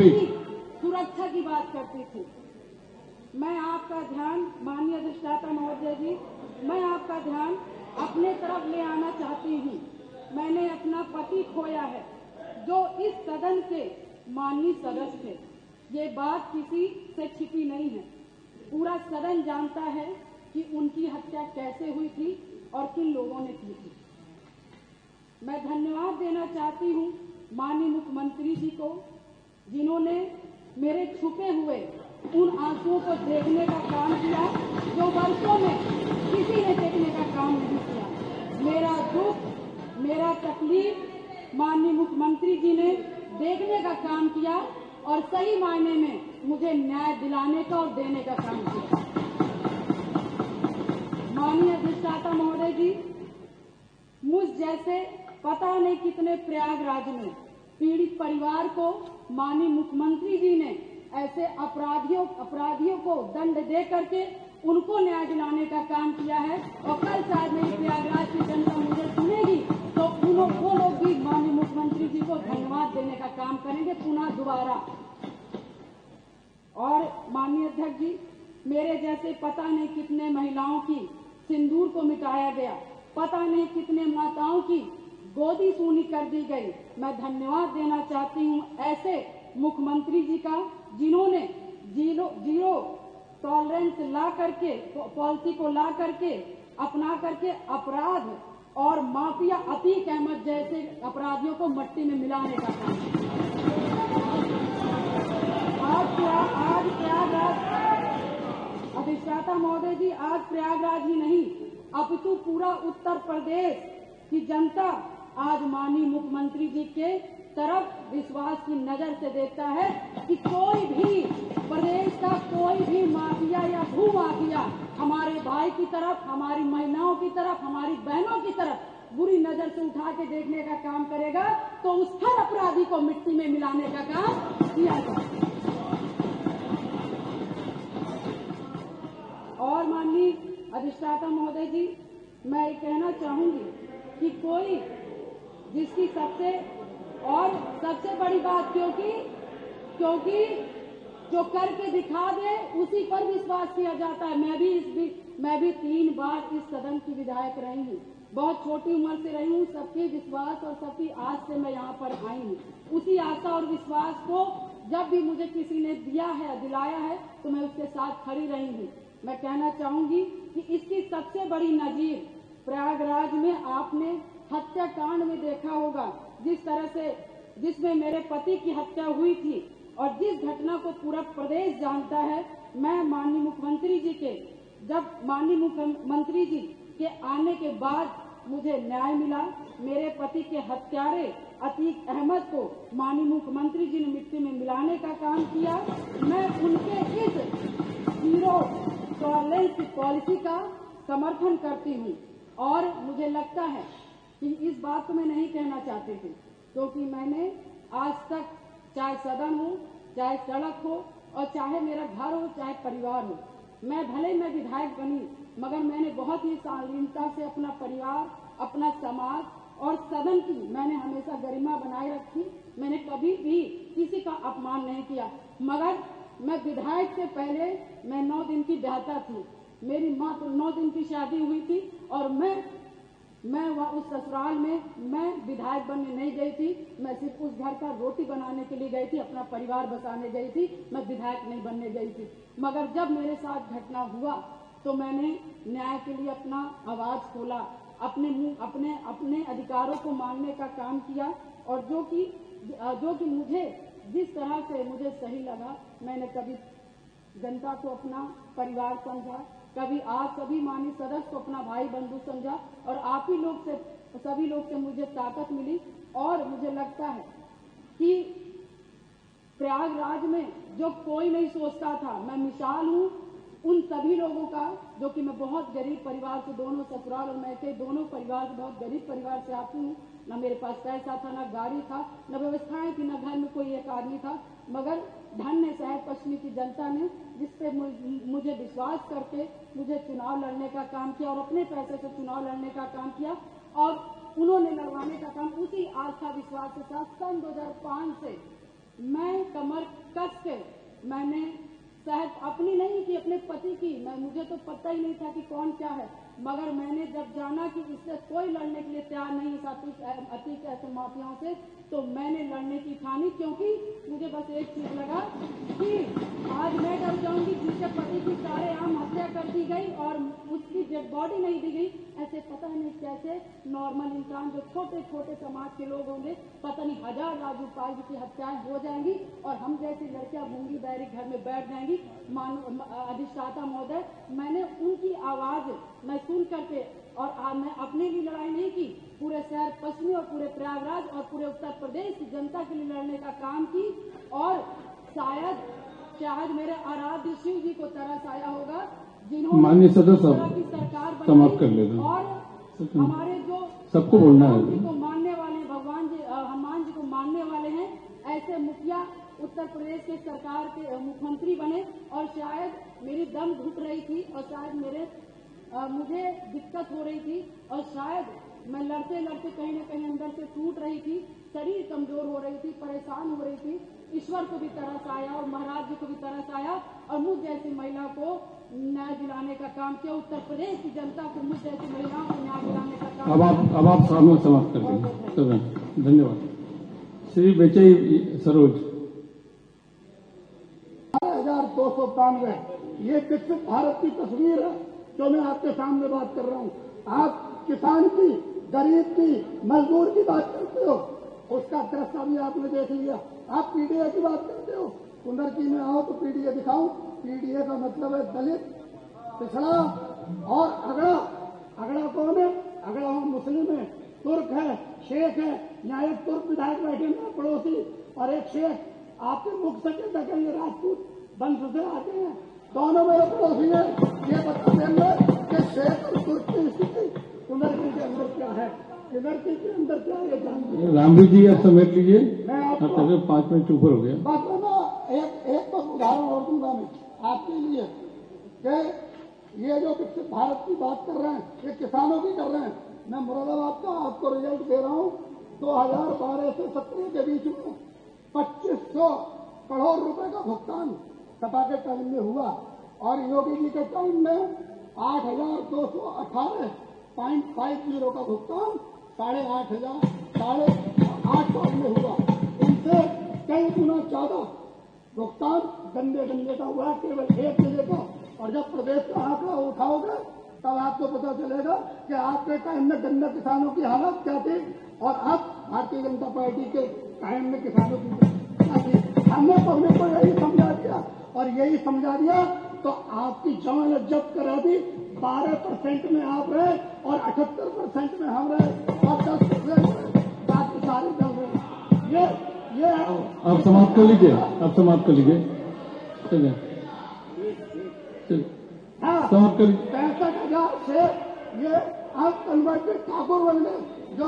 अपनी सुरक्षा की बात करती थी। मैं आपका ध्यान, माननीय अधिष्ठाता महोदय जी, मैं आपका ध्यान अपने तरफ ले आना चाहती हूँ। मैंने अपना पति खोया है, जो इस सदन के माननीय सदस्य थे। ये बात किसी से छिपी नहीं है, पूरा सदन जानता है कि उनकी हत्या कैसे हुई थी और किन लोगों ने की थी। मैं धन्यवाद देना चाहती हूँ माननीय मुख्यमंत्री जी को, जिन्होंने मेरे छुपे हुए उन आंसुओं को देखने का काम किया जो वर्षों में किसी ने देखने का काम नहीं किया। मेरा दुख, मेरा तकलीफ माननीय मुख्यमंत्री जी ने देखने का काम किया और सही मायने में मुझे न्याय दिलाने का और देने का काम किया। माननीय अधिष्ठाता महोदय जी, मुझ जैसे पता नहीं कितने प्रयागराज में पीड़ित परिवार को माननीय मुख्यमंत्री जी ने ऐसे अपराधियों को दंड दे करके उनको न्याय दिलाने का काम किया है। और कल शायद मेरी प्रयागराज की जनता मुझे सुनेगी तो वो लोग भी माननीय मुख्यमंत्री जी को धन्यवाद देने का काम करेंगे पुनः दोबारा। और माननीय अध्यक्ष जी, मेरे जैसे पता नहीं कितने महिलाओं की सिंदूर को मिटाया गया, पता नहीं कितने माताओं की गोदी सूनी कर दी गई। मैं धन्यवाद देना चाहती हूँ ऐसे मुख्यमंत्री जी का, जिन्होंने जीरो टॉलरेंस ला करके पॉलिसी को ला करके अपना करके अपराध और माफिया अतीक अहमद जैसे अपराधियों को मट्टी में मिलाने का काम आज प्रयागराज अधिष्ठाता महोदय जी, आज प्रयागराज ही नहीं अपितु पूरा उत्तर प्रदेश की जनता आज माननीय मुख्यमंत्री जी के तरफ विश्वास की नजर से देखता है कि कोई भी प्रदेश का कोई भी माफिया या भूमाफिया हमारे भाई की तरफ, हमारी महिलाओं की तरफ, हमारी बहनों की तरफ बुरी नजर से उठा के देखने का काम करेगा तो उस हर अपराधी को मिट्टी में मिलाने का काम किया जाए। और माननीय अधिष्ठाता महोदय जी, मैं ये कहना चाहूंगी कि कोई जिसकी सबसे बड़ी बात, क्योंकि जो करके दिखा दे उसी पर विश्वास किया जाता है। मैं भी 3 बार इस सदन की विधायक रही हूँ, बहुत छोटी उम्र से रही हूँ। सबके विश्वास और सबकी आस से मैं यहाँ पर आई हूँ। उसी आशा और विश्वास को जब भी मुझे किसी ने दिलाया है तो मैं उसके साथ खड़ी रही हूँ। मैं कहना चाहूंगी कि इसकी सबसे बड़ी नजीर प्रयागराज में आपने हत्याकांड में देखा होगा, जिस तरह से जिसमें मेरे पति की हत्या हुई थी और जिस घटना को पूरा प्रदेश जानता है। मैं माननीय मुख्यमंत्री जी के आने के बाद मुझे न्याय मिला। मेरे पति के हत्यारे अतीक अहमद को माननीय मुख्यमंत्री जी ने मिट्टी में मिलाने का काम किया। मैं उनके इस जीरो टॉलरेंस की पॉलिसी का समर्थन करती हूँ और मुझे लगता है कि इस बात को मैं नहीं कहना चाहती थी, क्योंकि मैंने आज तक चाहे सदन हो, चाहे सड़क हो और चाहे मेरा घर हो, चाहे परिवार हो, मैं विधायक बनी मगर मैंने बहुत ही शालीनता से अपना परिवार, अपना समाज और सदन की मैंने हमेशा गरिमा बनाए रखी। मैंने कभी भी किसी का अपमान नहीं किया। मगर मैं विधायक से पहले मैं 9 दिन की ब्याहता थी। मेरी माँ को 9 दिन की शादी हुई थी और मैं उस ससुराल में मैं विधायक बनने नहीं गई थी। मैं सिर्फ उस घर का रोटी बनाने के लिए गई थी, अपना परिवार बसाने गई थी। मैं विधायक नहीं बनने गई थी। मगर जब मेरे साथ घटना हुआ तो मैंने न्याय के लिए अपना आवाज खोला, अपने अधिकारों को मांगने का काम किया और जो कि मुझे जिस तरह से मुझे सही लगा, मैंने कभी जनता को अपना परिवार समझा, कभी आप सभी माननीय सदस्य को अपना भाई बंधु समझा और आप ही लोग से, सभी लोग से मुझे ताकत मिली। और मुझे लगता है कि प्रयागराज में जो कोई नहीं सोचता था, मैं मिसाल हूँ उन सभी लोगों का, जो कि मैं बहुत गरीब परिवार से, दोनों ससुराल और मैके दोनों परिवार से, बहुत गरीब परिवार से आती हूँ। न मेरे पास पैसा था, न गाड़ी था, न व्यवस्थाएं थी, न घर में कोई एक आदमी था। मगर धन्य शहर पश्चिमी की जनता ने जिस पे मुझे विश्वास करके मुझे चुनाव लड़ने का काम किया और अपने पैसे से चुनाव लड़ने का काम किया और उन्होंने लड़वाने का काम उसी आस्था विश्वास के साथ सन 2005 से मैं कमर कस के मैंने शायद अपनी नहीं कि अपने पति की, मुझे तो पता ही नहीं था कि कौन क्या है, मगर मैंने जब जाना कि इससे कोई लड़ने के लिए तैयार नहीं था अतीक ऐसे माफियाओं से, तो मैंने लड़ने की ठानी, क्योंकि मुझे बस एक चीज लगा कि आज मैं डर जाऊंगी जिसके पति की शारेआम हत्या कर दी गई और उसकी डेड बॉडी नहीं दी गई। ऐसे पता नहीं कैसे नॉर्मल इंसान जो छोटे छोटे समाज के लोग होंगे, पता नहीं हजार राजू पाल की हत्याएं हो जाएंगी और हम जैसी लड़कियां गूंगी बहरी घर में बैठ जाएंगी। अधिष्ठाता महोदय, मैंने उनकी आवाज मैं सुन करके और मैं अपने लिए लड़ाई नहीं की, पूरे शहर पश्चिमी और पूरे प्रयागराज और पूरे उत्तर प्रदेश की जनता के लिए लड़ने का काम की। और शायद मेरे आराध्य शिव जी को तरस आया होगा जिन्होंने माननीय सदस्य की सरकार समाप्त कर लेना और हमारे जो सबको बोलना है जी को मानने वाले भगवान जी हनुमान जी को मानने वाले हैं, ऐसे मुखिया उत्तर प्रदेश के सरकार के मुख्यमंत्री बने। और शायद मेरी दम घुट रही थी और शायद मुझे दिक्कत हो रही थी और शायद मैं लड़ते लड़ते कहीं न कहीं अंदर से टूट रही थी, शरीर कमजोर हो रही थी, परेशान हो रही थी। ईश्वर को भी तरस आया और महाराज जी को भी तरस आया और मुझ जैसी महिला को न्याय दिलाने का काम किया। उत्तर प्रदेश की जनता को मुझ जैसी महिलाओं को न्याय दिलाने का काम। अब आप सामने समाप्त कर देंगे। धन्यवाद। श्री बेचई सरोज। 1292 ये विकसित भारत की तस्वीर है जो मैं आपके सामने बात कर रहा हूँ। आप किसान की, गरीब की, मजदूर की बात करते हो, उसका दृश्य अभी आपने देख लिया। आप पीडीए की बात करते हो, कुंदरकी में आओ तो पीडीए दिखाओ। पीडीए का मतलब है दलित, पिछड़ा और अगड़ा। अगड़ा कौन है? अगड़ा हम मुस्लिम है, तुर्क है, शेख है। यहाँ एक तुर्क विधायक बैठे हैं पड़ोसी और एक शेख। आपके मुख से कहता है ये राजपूत वंश से आते हैं, दोनों मेरे पड़ोसी हैं। ये बता देंगे कि शेख और तुर्क की स्थिति कुंदरकी के अंदर क्या है, कुंदरकी के अंदर क्या है, जानते। रामवी जी आप समेट लीजिए। मैं आपको 5 मिनट ऊपर हो गया। बस मैं एक तो उदाहरण और दूंगा मैं आपके लिए कि ये जो विकसित भारत की बात कर रहे हैं ये किसानों की कर रहे हैं। मैं मुरादाबाद का आपको रिजल्ट दे रहा हूँ। 2012 से 17 के बीच में 2500 करोड़ रुपए का भुगतान सपा के टाइम में हुआ और योगी जी के टाइम में 8,218.50 का भुगतान 8,500 में हुआ। इनसे कई गुना ज्यादा भुगतान गंदे का हुआ केवल एक जगह का। और जब प्रदेश का आंकड़ा उठाओगे तब आपको पता चलेगा कि आपके टाइम में गन्ना किसानों की हालत क्या थी और अब भारतीय जनता पार्टी के टाइम में किसानों की क्या थी। हमने पब्लिक को यही समझा दिया और यही समझा दिया तो आपकी जमानत जब्त करा दी। 12% में आप रहे और 78% में हम रहे और 10% में बाकी सारे चल रहे। ये आप समाप्त कर लीजिए। चलिए हाँ, समाप्त कर लीजिए। 65,000 से ये आप कन्वर्टेड ठाकुर बन गए जो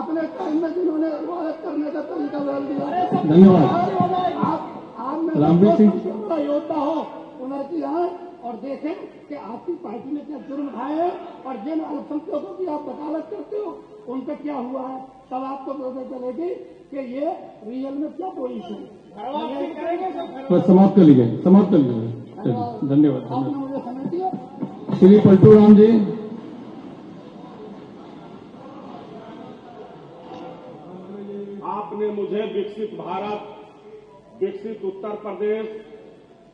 अपने टाइम में जिन्होंने इबादत करने का तरीका बदल दिया। धन्यवाद। आप रामवीर सिंह बड़ा योद्धा हो उनकी आए और देखें कि आपकी पार्टी ने क्या जुर्म उठाए हैं और जिन अल्पसंख्यकों की आप वकालत करते हो उन पर क्या हुआ है, तब आपको पता चलेगी कि ये रियल में क्या पोजीशन है। समाप्त कर लीजिए। धन्यवाद। आपने मुझे समय दिया। श्री पलटू राम जी। आपने मुझे विकसित भारत, विकसित उत्तर प्रदेश,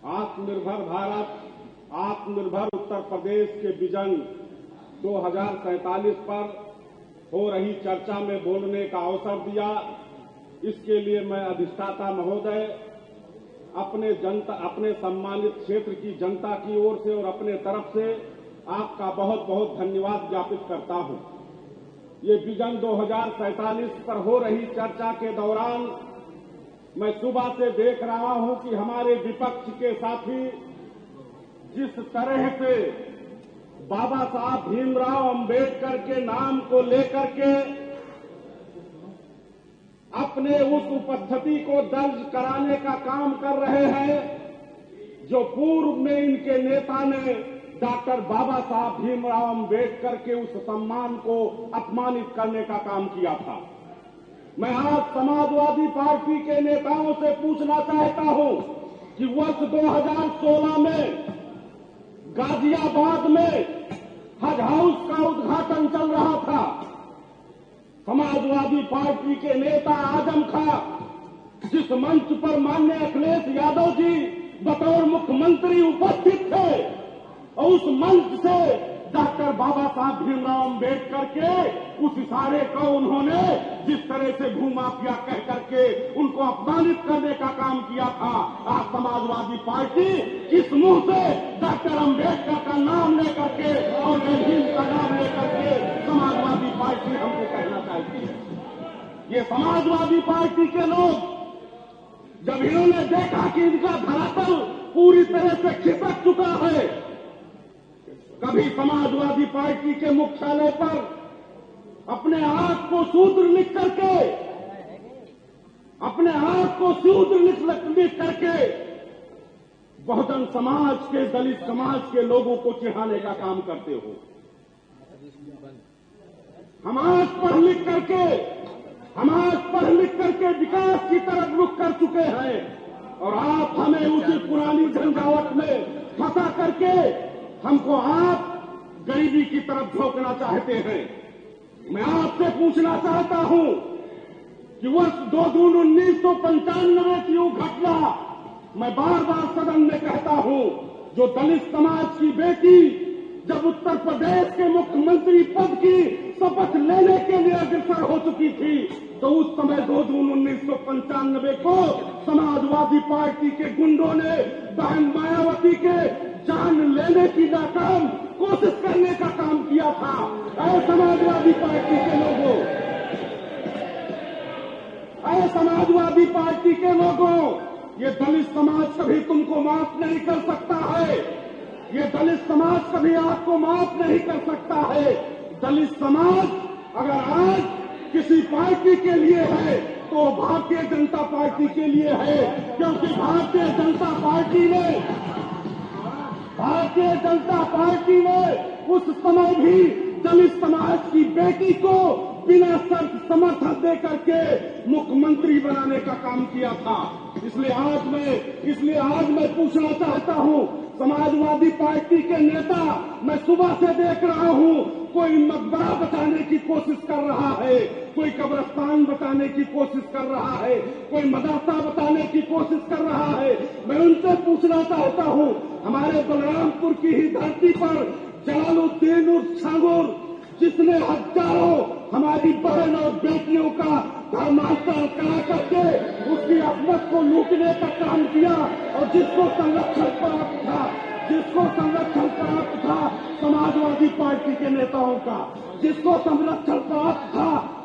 आत्मनिर्भर भारत, आत्मनिर्भर उत्तर प्रदेश के विजन 2047 पर हो रही चर्चा में बोलने का अवसर दिया। इसके लिए मैं अधिष्ठाता महोदय अपने सम्मानित क्षेत्र की जनता की ओर से और अपने तरफ से आपका बहुत बहुत धन्यवाद ज्ञापित करता हूं। ये विजन 2047 पर हो रही चर्चा के दौरान मैं सुबह से देख रहा हूं कि हमारे विपक्ष के साथी जिस तरह से बाबा साहब भीमराव अंबेडकर के नाम को लेकर के अपने उस उपस्थिति को दर्ज कराने का काम कर रहे हैं जो पूर्व में इनके नेता ने डॉक्टर बाबा साहब भीमराव अंबेडकर के उस सम्मान को अपमानित करने का काम किया था। मैं आज समाजवादी पार्टी के नेताओं से पूछना चाहता हूं कि वर्ष 2016 में गाजियाबाद में हज हाउस का उद्घाटन चल रहा था। समाजवादी पार्टी के नेता आजम खां जिस मंच पर माननीय अखिलेश यादव जी बतौर मुख्यमंत्री उपस्थित थे और उस मंच से डॉक्टर बाबा साहब भीमराव अम्बेडकर के उस इशारे को उन्होंने जिस तरह से भूमाफिया कह करके उनको अपमानित करने का काम किया था, आज समाजवादी पार्टी किस मुंह से डॉक्टर अम्बेडकर का नाम लेकर के और भीम का नाम लेकर के समाजवादी पार्टी हमको कहना चाहती है। ये समाजवादी पार्टी के लोग जब इन्होंने देखा कि इनका धरातल पूरी तरह से खिसक चुका है, कभी समाजवादी पार्टी के मुख्यालय पर अपने आप को शूद्र लिख करके बहुजन समाज के, दलित समाज के लोगों को चिढ़ाने का काम करते हो। हम आज पढ़ लिख करके विकास की तरफ रुख कर चुके हैं और आप हमें उसी पुरानी झंझावट में फंसा करके हमको आप गरीबी की तरफ झोंकना चाहते हैं। मैं आपसे पूछना चाहता हूं कि वर्ष 2 जून 1995 की वो घटना, मैं बार बार सदन में कहता हूं, जो दलित समाज की बेटी जब उत्तर प्रदेश के मुख्यमंत्री पद की शपथ लेने के लिए अग्रसर हो चुकी थी, तो उस समय 2 जून 1995 को समाजवादी पार्टी के गुंडों ने बहन मायावती के जान लेने की नाकाम कोशिश करने का काम किया था। ऐ समाजवादी पार्टी के लोगों, ऐ समाजवादी पार्टी के लोगों, ये दलित समाज कभी तुमको माफ नहीं कर सकता है। ये दलित समाज कभी आपको माफ नहीं कर सकता है। दलित समाज अगर आज किसी पार्टी के लिए है तो भारतीय जनता पार्टी के लिए है, क्योंकि भारतीय जनता पार्टी ने उस समय भी दलित समाज की बेटी को बिना शर्त समर्थन दे करके मुख्यमंत्री बनाने का काम किया था। इसलिए आज मैं पूछना चाहता हूं, समाजवादी पार्टी के नेता, मैं सुबह से देख रहा हूं, कोई मकबरा बचाने की कोशिश कर रहा है, कोई कब्रिस्तान बचाने की कोशिश कर रहा है, कोई मदरसा बचाने की कोशिश कर रहा है। मैं उनसे पूछना चाहता हूं, हमारे बलरामपुर की ही धरती पर जलालुद्दीन उर्फ छांगुर, जिसने हजारों हमारी बहन और बेटियों का धर्मांतरण करा करके उसकी अफमत को लूटने का काम किया और जिसको संरक्षण प्राप्त था समाजवादी पार्टी के नेताओं का,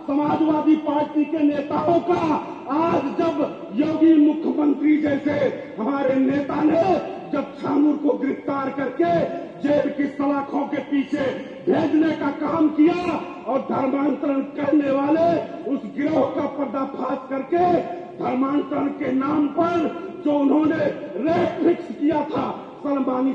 समाजवादी पार्टी के नेताओं का, आज जब योगी मुख्यमंत्री जैसे हमारे नेता ने जब छांगुर को गिरफ्तार करके जेल की सलाखों के पीछे भेजने का काम किया और धर्मांतरण करने वाले उस गिरोह का पर्दाफाश करके धर्मांतरण के नाम पर जो उन्होंने रेप फिक्स किया था, सलमानी